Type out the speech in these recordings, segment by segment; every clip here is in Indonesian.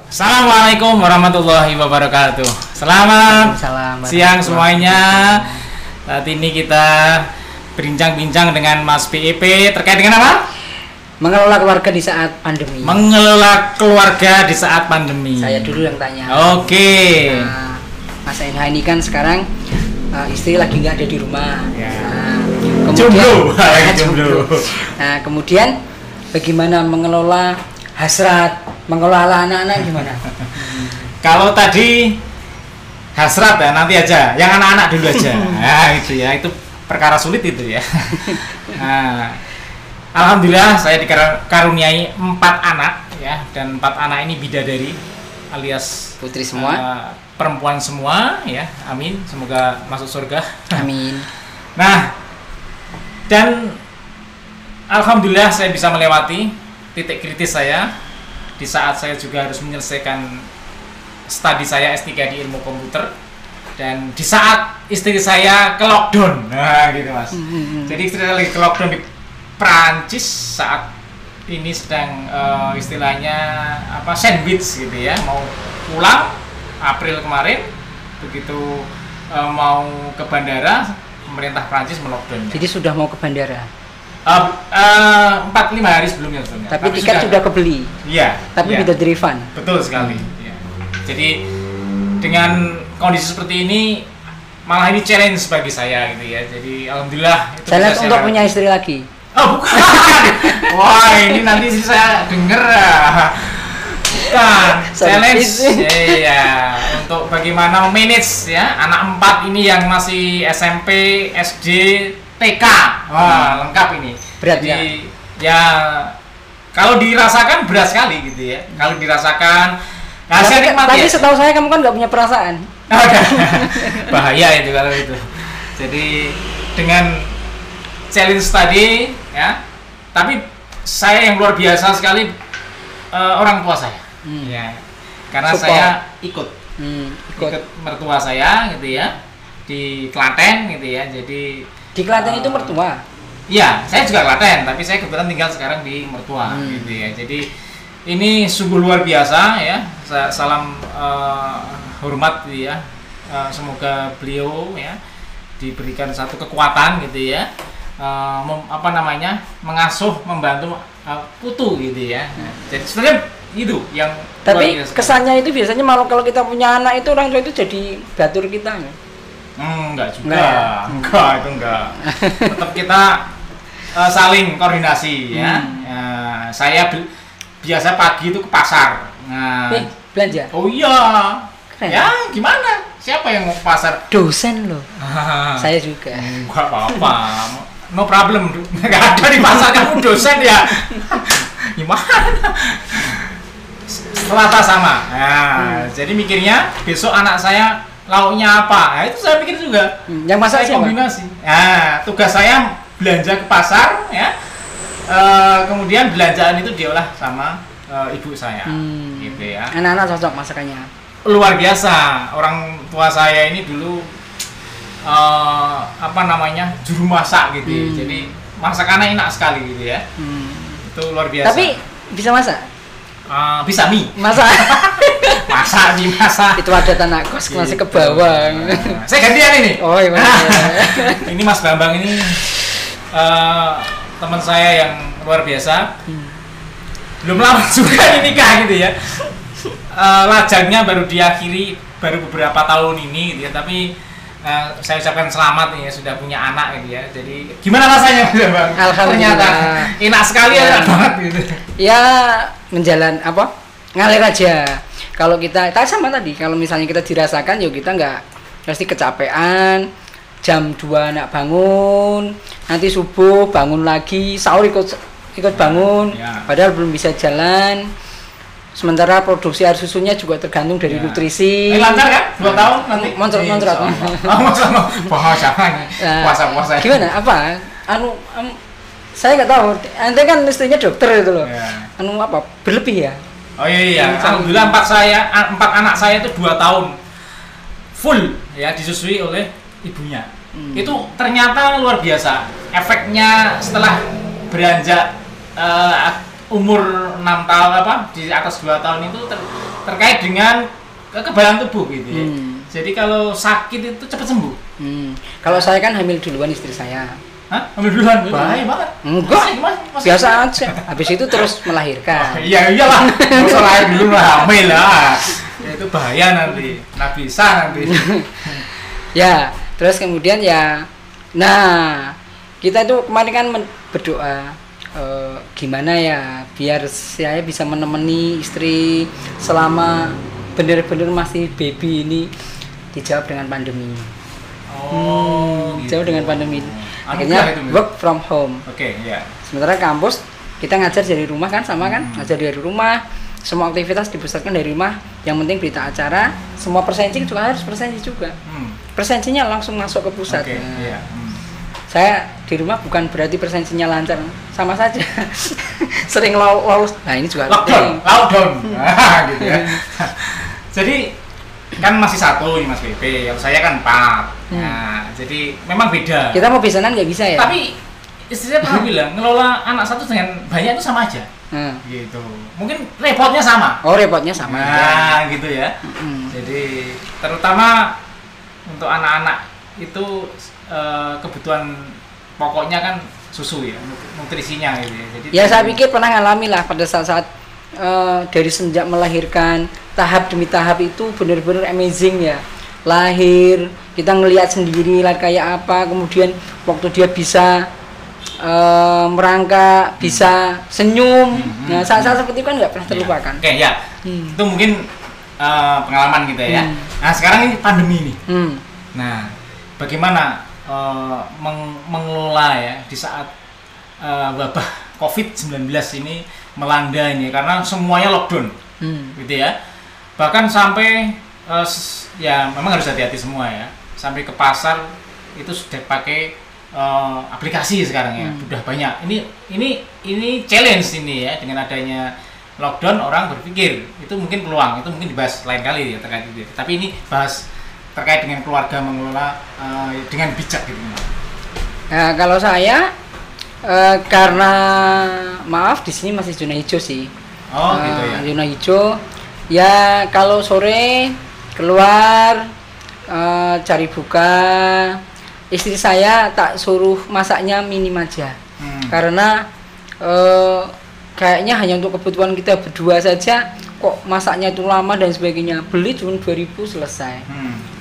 Assalamualaikum warahmatullahi wabarakatuh. Selamat siang semuanya. Saat ini kita berbincang-bincang dengan Mas BEP terkait dengan apa? Mengelola keluarga di saat pandemi. Mengelola keluarga di saat pandemi. Saya dulu yang tanya. Oke. Nah, Mas Enha ini kan sekarang istri lagi nggak ada di rumah. Ya. Nah, Jomblo. Nah, kemudian bagaimana mengelola hasrat, mengelola anak-anak gimana? Kalau tadi hasrat ya nanti aja, yang anak-anak dulu aja. Nah, itu ya, itu perkara sulit itu ya. Nah, alhamdulillah saya dikaruniai 4 anak ya, dan 4 anak ini bidadari alias Putri semua, perempuan semua ya. Amin, semoga masuk surga. Amin. Nah, dan alhamdulillah saya bisa melewati titik kritis saya di saat saya juga harus menyelesaikan studi saya S3 di ilmu komputer, dan di saat istri saya ke lockdown. Nah, gitu Mas. Jadi istri saya lagi ke lockdown di Prancis saat ini sedang istilahnya apa, sandwich gitu ya, mau pulang April kemarin, begitu mau ke bandara pemerintah Prancis melockdown. Jadi sudah mau ke bandara. 4-5 hari sebelumnya. Tapi tiket sudah kebeli. Iya. Tapi iya. tidak di refund. Betul sekali. Ya. Jadi dengan kondisi seperti ini malah ini challenge bagi saya gitu ya. Jadi alhamdulillah itu challenge untuk punya istri lagi. Oh bukan. Wah ini nanti saya denger ya. Bukan. Challenge. Iya. Untuk bagaimana manage ya anak 4 ini yang masih SMP, SD, TK. Wah lengkap ini. Berat. Jadi ya kalau dirasakan berat sekali gitu ya. Kalau dirasakan, nah saya nikmati. Tapi setahu saya kamu kan nggak punya perasaan. Bahaya itu kalau itu. Jadi dengan challenge tadi ya, tapi saya yang luar biasa sekali orang tua saya. Ya, karena Support. saya ikut mertua saya gitu ya di Klaten gitu ya. Jadi di Klaten itu mertua. Iya, saya juga Klaten, tapi saya kebetulan tinggal sekarang di mertua gitu ya. Jadi ini sungguh luar biasa ya. Salam hormat gitu ya. Semoga beliau ya diberikan satu kekuatan gitu ya. Mengasuh, membantu putu gitu ya. Jadi sebenarnya itu yang tapi kesannya itu biasanya malah kalau kita punya anak itu orang tua itu jadi batur kita. Enggak juga. Enggak, itu enggak. Tetap kita saling koordinasi ya. Saya biasa pagi itu ke pasar. Nah, belanja. Oh iya. Keren. Ya, gimana? Siapa yang mau ke pasar? Dosen loh. Saya juga. Enggak apa-apa. No problem. Enggak ada di pasar kamu dosen ya. Gimana? Rata sama. Nah, jadi mikirnya besok anak saya lauknya apa? Nah, itu saya pikir juga. Yang masak siapa? Kombinasi. Nah, tugas saya belanja ke pasar ya. Kemudian belanjaan itu diolah sama ibu saya. Gitu ya. Anak-anak cocok masakannya. Luar biasa. Orang tua saya ini dulu juru masak gitu. Jadi masakannya enak sekali gitu ya. Itu luar biasa. Tapi bisa masak? Bisa mie. Masak mie masak. Itu ada tanah kos masih ke bawah. Saya gantian ini. Oh iya. Ini Mas Bambang ini teman saya yang luar biasa. Belum lama juga ini nikah gitu ya. Lajangnya baru diakhiri baru beberapa tahun ini gitu ya. Tapi saya ucapkan selamat ya sudah punya anak gitu ya. Jadi gimana rasanya Mas Bambang? Ternyata enak sekali ya, enak banget gitu. Ya ngalir aja. Kalau kita sama tadi, kalau misalnya kita dirasakan ya kita nggak pasti kecapean. Jam 2 anak bangun, nanti subuh bangun lagi, sahur ikut bangun, padahal belum bisa jalan. Sementara produksi air susunya juga tergantung dari nutrisi. Lancar kan? 2 tahun nanti. Moncrot. Puasa. Gimana? Apa? Saya nggak tahu. Ente kan istrinya dokter itu loh. Berlebih ya? Oh iya. Alhamdulillah 4 anak saya itu 2 tahun full ya disusui oleh ibunya. Itu ternyata luar biasa. Efeknya setelah beranjak umur 6 tahun di atas 2 tahun itu terkait dengan kekebalan tubuh gitu ya. Hmm. Jadi kalau sakit itu cepat sembuh. Kalau saya kan hamil duluan istri saya. Hah? Hamil duluan? Bahaya banget. Enggak. Masih Biasa aja. Habis itu terus melahirkan. Iya iyalah. Masa lahir dulu lah hamil lah. Ya, itu bahaya nanti. Nggak bisa nanti. Ya, terus kemudian ya, nah kita itu kemarin kan berdoa gimana ya biar saya bisa menemani istri selama benar-benar masih baby ini. Dijawab dengan pandemi. Gitu. Jawab dengan pandemi. Anugerah Akhirnya itu, work from home. Oke, ya. Sementara kampus kita ngajar dari rumah kan sama kan, ngajar dari rumah. Semua aktivitas dipusatkan dari rumah. Yang penting berita acara, semua presensi juga harus presensi juga. Presensinya langsung masuk ke pusat. Oke, Nah, iya. saya di rumah bukan berarti presensinya lancar, sama saja. Sering lolos. Nah ini juga Lockdown. Nah, gitu ya. Jadi kan masih satu nih Mas BP, yang saya kan 4. Nah, jadi memang beda. Kita mau besanan nggak bisa ya? Tapi istri saya pernah bilang ngelola anak satu dengan banyak itu sama aja. Gitu. Mungkin repotnya sama. Oh repotnya sama. Nah, gitu ya. Jadi terutama untuk anak-anak itu kebutuhan pokoknya kan susu ya, nutrisinya gitu ya. Jadi ya saya pikir pernah ngalami lah pada saat-saat dari sejak melahirkan tahap demi tahap itu benar-benar amazing ya. Lahir kita ngelihat sendiri lah kayak apa, kemudian waktu dia bisa merangkak, bisa senyum. Nah saat-saat seperti itu kan nggak pernah terlupakan. Oke ya. Itu mungkin pengalaman kita ya. Nah sekarang ini pandemi nih. Nah bagaimana mengelola ya di saat wabah COVID-19 ini melanda ini karena semuanya lockdown, gitu ya. Bahkan sampai ya memang harus hati-hati semua ya. Sampai ke pasar itu sudah pakai aplikasi sekarang ya, sudah banyak. Ini challenge ini ya, dengan adanya lockdown orang berpikir itu mungkin peluang, itu mungkin dibahas lain kali ya terkait itu. Tapi ini bahas terkait dengan keluarga mengelola dengan bijak gitu. Nah, kalau saya karena maaf di sini masih zona hijau sih. Oh gitu ya. Zona hijau. Ya kalau sore keluar cari buka, istri saya tak suruh masaknya minim aja. Karena kayaknya hanya untuk kebutuhan kita berdua saja kok masaknya itu lama dan sebagainya. Beli cuma 2.000 selesai.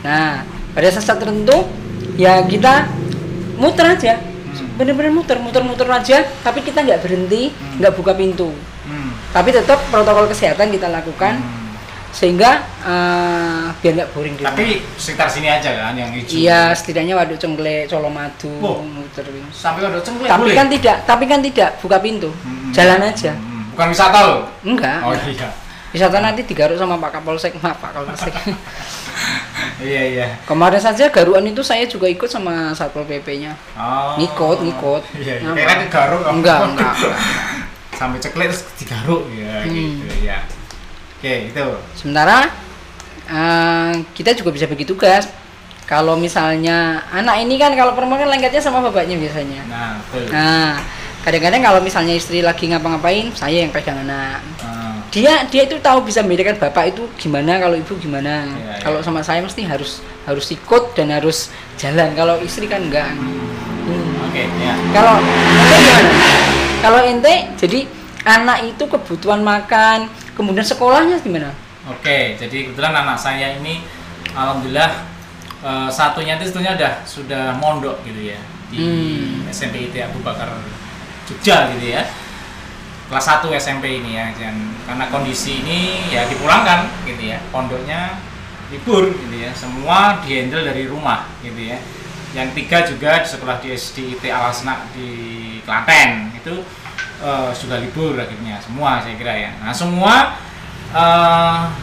Nah pada saat tertentu ya kita muter aja, bener-bener muter aja, tapi kita nggak berhenti, nggak buka pintu, tapi tetap protokol kesehatan kita lakukan sehingga biar nggak boring. Tapi sekitar sini aja kan yang hijau. Iya, setidaknya Waduk Cengklek, Colomadu, muter. Sampai Waduk Cengklek. Tapi kan tidak buka pintu, jalan aja. Bukan wisata loh? Enggak. Oh iya. Wisata nanti digaruk sama Pak Kapolsek, Pak Kapolsek. Iya. Kemarin saja garuan itu saya juga ikut sama Satpol PP-nya. Oh. Ngikut. Iya. Kira digaruk. Enggak. Sampai ceklek terus digaruk ya gitu ya. Oke, itu. Sementara kita juga bisa bagi tugas. Kalau misalnya anak ini kan kalau perempuan kan lengketnya sama bapaknya biasanya. Nah, betul. Nah, kadang-kadang kalau misalnya istri lagi ngapa-ngapain, saya yang pegang anak. Dia itu tahu bisa membedakan bapak itu gimana, kalau ibu gimana. Kalau sama saya mesti harus ikut dan harus jalan. Kalau istri kan enggak. Oke, ya. Kalau ente gimana? Kalau ente jadi anak itu kebutuhan makan, kemudian sekolahnya gimana? Oke, jadi kebetulan anak saya ini alhamdulillah satunya itu sudah mondok gitu ya di SMP IT Abu Bakar Jogja gitu ya. Kelas 1 SMP ini ya, dan karena kondisi ini ya dipulangkan gitu ya, pondoknya libur gitu ya, semua dihandle dari rumah gitu ya. Yang 3 juga di sekolah di SD IT Alasna di Klaten itu sudah libur akhirnya semua saya kira ya. Nah semua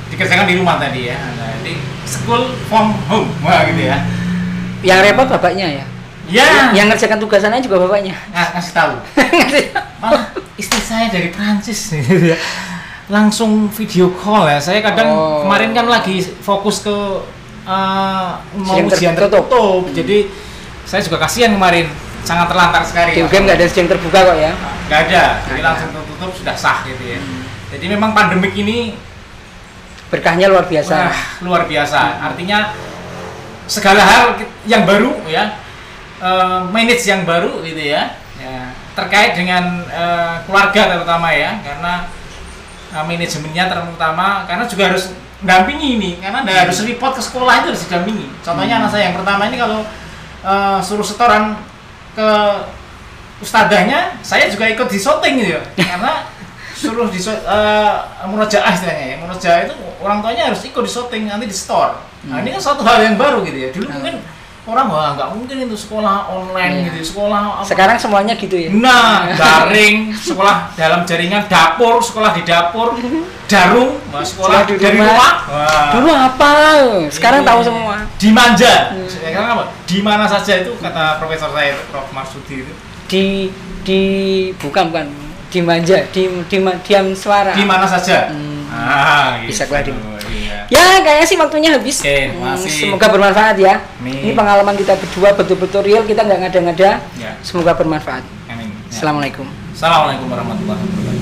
dikerjakan di rumah tadi ya, nah, jadi school from home gitu ya. Yang repot bapaknya ya? Ya. Yang ngerjakan tugasannya juga bapaknya. Ngasih tahu. Malah istri saya dari Prancis gitu ya. Langsung video call ya. Saya kadang kemarin kan lagi fokus ke mau ujian tertutup. Jadi saya juga kasihan kemarin, sangat terlantar sekali. Di UGM nggak ada ujian terbuka kok ya? Nggak ada. Jadi langsung tertutup sudah sah gitu ya. Jadi memang pandemik ini Berkahnya luar biasa. Wah, luar biasa. Artinya segala hal yang baru ya, manage yang baru gitu ya, terkait dengan keluarga terutama ya, karena manajemennya terutama, karena juga harus dampingi ini, karena harus report ke sekolah itu harus didampingi. Contohnya anak saya yang pertama ini kalau suruh setoran ke ustadzahnya, saya juga ikut di shooting gitu ya, karena suruh di murojaah istilahnya ya, murojaah itu orang tuanya harus ikut di shooting, nanti di store. Nah ini kan suatu hal yang baru gitu ya, dulu mungkin orang wah nggak mungkin itu sekolah online gitu, sekolah apa. Sekarang semuanya gitu ya. Nah, daring, sekolah dalam jaringan, dapur, sekolah di dapur, darum, sekolah dari rumah. Wah. Dulu apa? Sekarang tahu semua. Dimanja. Sekarang apa? Di mana saja itu kata profesor saya itu, Prof Marsudi itu. Bukan dimanja, diam suara. Di mana saja. Gitu. Bisa keluar di. Iya. Ya, kayaknya sih waktunya habis. Oke, masih. Semoga bermanfaat ya. Amin. Ini pengalaman kita berdua betul-betul real, kita nggak ngada-ngada. Ya. Semoga bermanfaat. Amin. Ya. Assalamualaikum. Assalamualaikum warahmatullahi wabarakatuh.